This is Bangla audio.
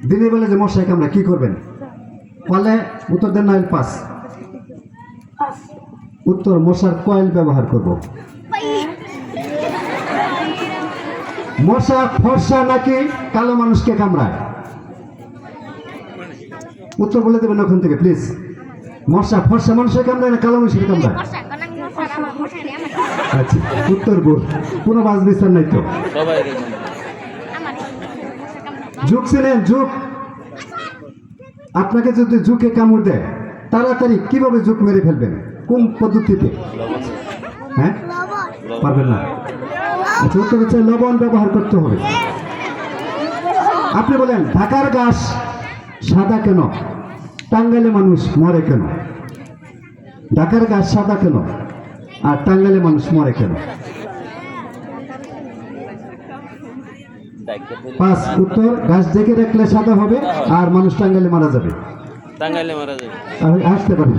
দিনের বেলা যে মশাই কামড়ায় কি করবেন? বলে উত্তর দেন নাইল পাস। উত্তর মশার কয়েল ব্যবহার করব। মশা ফর্সা নাকি কালো মানুষকে কামড়ায়? উত্তর বলে দেবেন ওখান থেকে প্লিজ। মশা ফর্সা মানুষের কামড়ায় না কালো মানুষের কামড়ায়? আচ্ছা উত্তর ভুল, কোনো বাস বিচার নাই তো। যুগ ছিলেন যুগ, আপনাকে যদি যুগে কামড় দেয় তাড়াতাড়ি কিভাবে যুগ মেরে ফেলবেন? কোন পদ্ধতিতে? হ্যাঁ পারবেন না। আচ্ছা উত্তর হচ্ছে লবণ ব্যবহার করতে হবে। আপনি বলেন ঢাকার ঘাস সাদা কেন, টাঙ্গাইলে মানুষ মরে কেন? ঢাকার ঘাস সাদা কেন আর টাঙ্গাইলে মানুষ মরে কেন? পাঁচ। উত্তর ঘাস দেখে রাখলে সাদা হবে আর মানুষ টাঙ্গাইলে মারা যাবে। টাঙ্গাইলে মারা যাবে। আসতে পারেন।